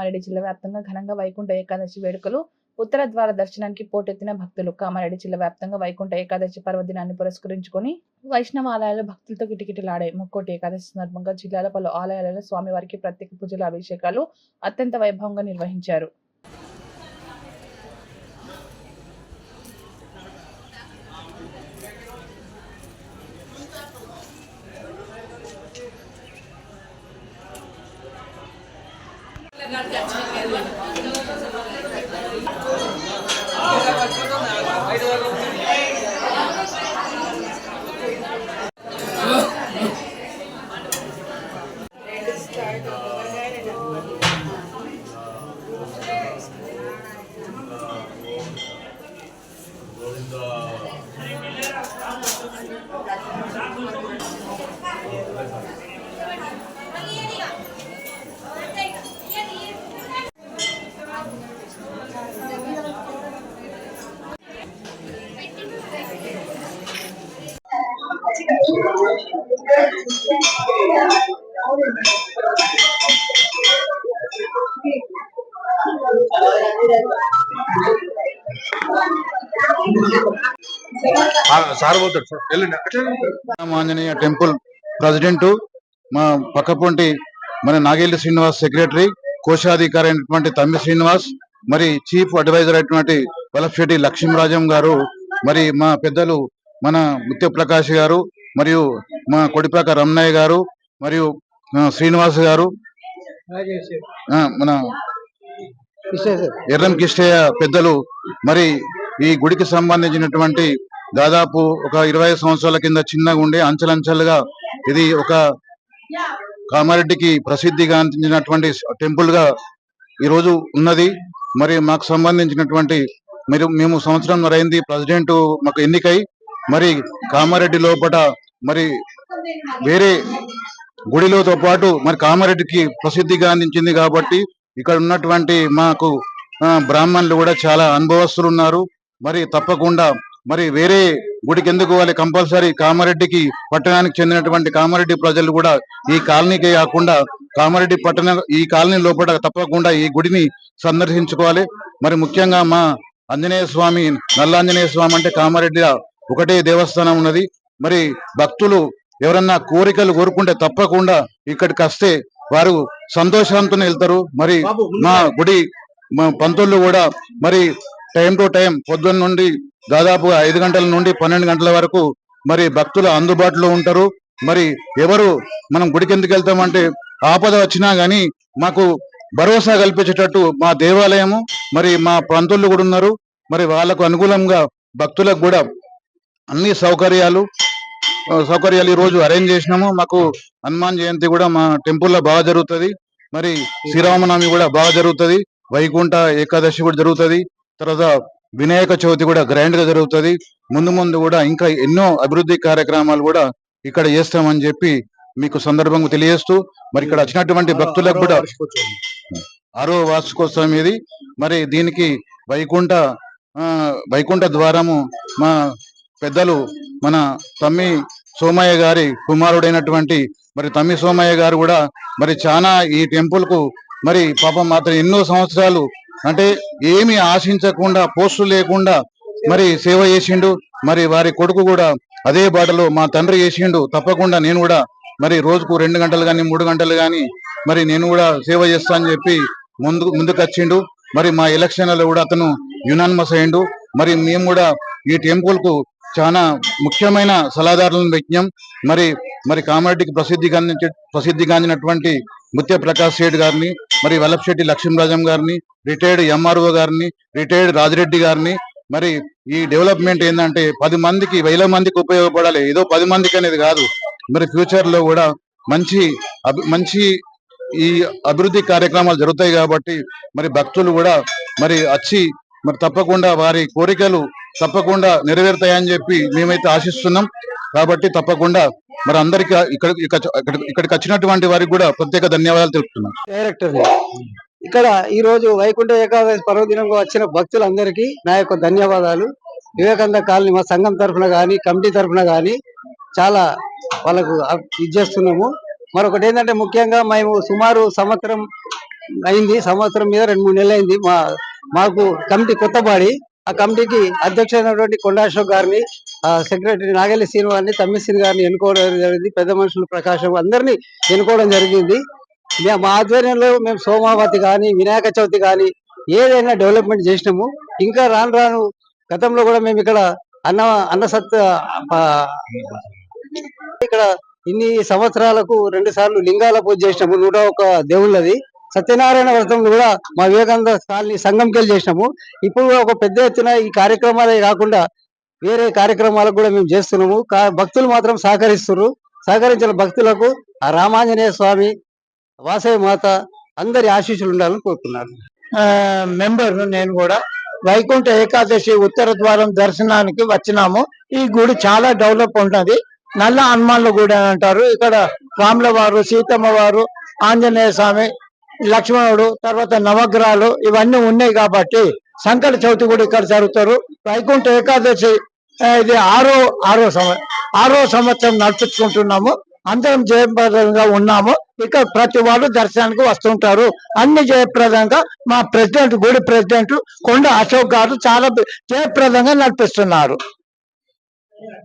కామారెడ్డి జిల్లా వ్యాప్తంగా ఘనంగా వైకుంఠ ఏకాదశి వేడుకలు. ఉత్తర ద్వార దర్శనానికి పోటెత్తిన భక్తులు. కామారెడ్డి జిల్లా వ్యాప్తంగా వైకుంఠ ఏకాదశి పర్వదినాన్ని పురస్కరించుకొని వైష్ణవ ఆలయాలు భక్తులతో కిటకిటలాడాయి. ముక్కోటి ఏకాదశి సందర్భంగా జిల్లాలో పలు ఆలయాలలో స్వామివారికి ప్రత్యేక పూజలు, అభిషేకాలు అత్యంత వైభవంగా నిర్వహించారు. ఆంజనేయ టెంపుల్ ప్రెసిడెంట్ మా పక్కపొంటి మన నాగేళ్ల శ్రీనివాస్, సెక్రటరీ కోశాధికారి అయినటువంటి తమ్మి శ్రీనివాస్, మరి చీఫ్ అడ్వైజర్ అయినటువంటి వలఫ్శెట్టి లక్ష్మీరాజం గారు, మరి మా పెద్దలు మన ముత్య ప్రకాష్ గారు, మరియు మా కొడిపాక రమణయ్య గారు, మరియు శ్రీనివాస్ గారు, మన ఎర్రం కిష్టయ్య పెద్దలు, మరి ఈ గుడికి సంబంధించినటువంటి దాదాపు ఒక 25 సంవత్సరాల కింద చిన్నగా ఉండే అంచెలంచెలుగా ఇది ఒక కామారెడ్డికి ప్రసిద్ధిగాంచినటువంటి టెంపుల్ గా ఈరోజు ఉన్నది. మరి మాకు సంబంధించినటువంటి మేము సంవత్సరం అయింది ప్రెసిడెంట్ మాకు ఎన్నికై, మరి కామారెడ్డి లోపల మరి వేరే గుడిలోతో పాటు మరి కామారెడ్డికి ప్రసిద్ధిగాంచింది కాబట్టి ఇక్కడ ఉన్నటువంటి మాకు బ్రాహ్మణులు కూడా చాలా అనుభవస్తులు ఉన్నారు. మరి తప్పకుండా మరి వేరే గుడికి ఎందుకు వాళ్ళు కంపల్సరీ కామారెడ్డికి పట్టణానికి చెందినటువంటి కామారెడ్డి ప్రజలు కూడా ఈ కాలనీకే కాకుండా కామారెడ్డి పట్టణ ఈ కాలనీ లోపల తప్పకుండా ఈ గుడిని సందర్శించుకోవాలి. మరి ముఖ్యంగా మా ఆంజనేయ స్వామి, నల్లాంజనేయ స్వామి అంటే కామారెడ్డి ఒకటే దేవస్థానం ఉన్నది. మరి భక్తులు ఎవరన్నా కోరికలు కోరుకుంటే తప్పకుండా ఇక్కడికి వస్తే వారు సంతోషంతో వెళ్తారు. మరి మా గుడి పంతులు కూడా మరి టైం టు టైం పొద్దున్న నుండి దాదాపు 5 గంటల నుండి 12 గంటల వరకు మరి భక్తులు అందుబాటులో ఉంటారు. మరి ఎవరు మనం గుడికి ఎందుకు వెళ్తామంటే ఆపద వచ్చినా గానీ మాకు భరోసా కల్పించేటట్టు మా దేవాలయము, మరి మా పంతులు కూడా ఉన్నారు. మరి వాళ్ళకు అనుకూలంగా భక్తులకు కూడా అన్ని సౌకర్యాలు ఈ రోజు అరేంజ్ చేసినాము. మాకు హనుమాన్ జయంతి కూడా మా టెంపుల్లో బాగా జరుగుతుంది. మరి శ్రీరామనవమి కూడా బాగా జరుగుతుంది. వైకుంఠ ఏకాదశి కూడా జరుగుతుంది. తర్వాత వినాయక చవితి కూడా గ్రాండ్ గా జరుగుతుంది. ముందు కూడా ఇంకా ఎన్నో అభివృద్ధి కార్యక్రమాలు కూడా ఇక్కడ చేస్తామని చెప్పి మీకు సందర్భంగా తెలియజేస్తూ, మరి ఇక్కడ వచ్చినటువంటి భక్తులకు కూడా 6వ వార్షికోత్సవం ఇది. మరి దీనికి వైకుంఠ ద్వారము మా పెద్దలు మన తమ్మి సోమయ్య గారి కుమారుడైనటువంటి మరి తమ్మి సోమయ్య గారు కూడా మరి చాలా ఈ టెంపుల్ కు మరి పాపం మాత్రం ఎన్నో సంవత్సరాలు అంటే ఏమి ఆశించకుండా, పోస్టులు లేకుండా మరి సేవ చేసిండు. మరి వారి కొడుకు కూడా అదే బాటలో మా తండ్రి చేసిండు. తప్పకుండా నేను కూడా మరి రోజుకు 2 గంటలు కానీ 3 గంటలు కానీ మరి నేను కూడా సేవ చేస్తా అని చెప్పి ముందుకు వచ్చిండు. మరి మా ఎలక్షన్లలో కూడా అతను యునానిమస్ అయ్యిండు. మరి మేము కూడా ఈ టెంపుల్ కు చాలా ముఖ్యమైన సలహాదారులను పెట్టినాం. మరి కామారెడ్డికి ప్రసిద్ధిగాంచినటువంటి ముత్య ప్రకాష్ రెడ్డి గారిని, మరి వలఫ్శెట్టి లక్ష్మీరాజం గారిని, రిటైర్డ్ ఎంఆర్ఓ గారిని, రిటైర్డ్ రాజిరెడ్డి గారిని, మరి ఈ డెవలప్మెంట్ ఏంటంటే 10 మందికి 1000 మందికి ఉపయోగపడాలి, ఏదో 10 మందికి అనేది కాదు. మరి ఫ్యూచర్ లో కూడా మంచి ఈ అభివృద్ధి కార్యక్రమాలు జరుగుతాయి కాబట్టి మరి భక్తులు కూడా మరి వచ్చి మరి తప్పకుండా వారి కోరికలు తప్పకుండా నెరవేరుతాయని చెప్పి మేమైతే ఆశిస్తున్నాం. కాబట్టి తప్పకుండా మరి అందరికి ఇక్కడికి వచ్చినటువంటి వారికి కూడా ప్రత్యేక ధన్యవాదాలు తెలుపుతున్నాం. డైరెక్టర్ ఇక్కడ ఈ రోజు వైకుంఠ ఏకాదశి పర్వదినంగా వచ్చిన భక్తులందరికీ నా యొక్క ధన్యవాదాలు. వివేకానంద కాలనీ మా సంఘం తరఫున కానీ కమిటీ తరఫున కానీ చాలా వాళ్ళకు ఇది చేస్తున్నాము. మరొకటి ఏంటంటే ముఖ్యంగా మేము సుమారు సంవత్సరం అయింది, సంవత్సరం మీద 2-3 నెలలు అయింది. మాకు కమిటీ కొత్తబాడి, ఆ కమిటీకి అధ్యక్షుడైనటువంటి కొండా అశోక్ గారిని, సెక్రటరీ నాగల్లి శ్రీను గారిని, తమ్మిశ్రీ గారిని ఎన్నుకోవడం జరిగింది. పెద్ద మనుషులు ప్రకాశం అందరినీ ఎన్నుకోవడం జరిగింది. మా ఆధ్వర్యంలో మేము సోమావతి కానీ, వినాయక చవితి కానీ ఏదైనా డెవలప్మెంట్ చేసినాము. ఇంకా రాను రాను గతంలో కూడా మేము ఇక్కడ ఇక్కడ ఇన్ని సంవత్సరాలకు 2 సార్లు లింగాల పూజ చేసినాము. 101 దేవుళ్ళది. సత్యనారాయణ వ్రతం కూడా మా వివేకానంద కాలనీ సంఘంకి వెళ్ళి చేసినాము. ఇప్పుడు ఒక పెద్ద ఎత్తున ఈ కార్యక్రమాలే కాకుండా వేరే కార్యక్రమాలకు కూడా మేము చేస్తున్నాము. భక్తులు మాత్రం సహకరిస్తున్నారు. సహకరించిన భక్తులకు ఆ రామాంజనేయ స్వామి, వాసవి మాత అందరి ఆశీస్సులు ఉండాలని కోరుతున్నాను. మెంబర్ నేను కూడా వైకుంఠ ఏకాదశి ఉత్తర ద్వారం దర్శనానికి వచ్చినాము. ఈ గుడి చాలా డెవలప్ ఉంటది. నల్ల హనుమాన్ల గుడి అని అంటారు. ఇక్కడ రాముల వారు, సీతమ్మ వారు, ఆంజనేయ స్వామి, లక్ష్మణుడు, తర్వాత నవగ్రహాలు ఇవన్నీ ఉన్నాయి కాబట్టి సంకట చవితి కూడా ఇక్కడ జరుగుతారు. వైకుంఠ ఏకాదశి ఇది ఆరో సంవత్సరం నడిపించుకుంటున్నాము. అందరం జయప్రదంగా ఉన్నాము. ఇక్కడ ప్రతి వాళ్ళు దర్శనానికి వస్తుంటారు. అన్ని జయప్రదంగా మా గుడి ప్రెసిడెంట్ కొండ అశోక్ గారు చాలా జయప్రదంగా నడిపిస్తున్నారు.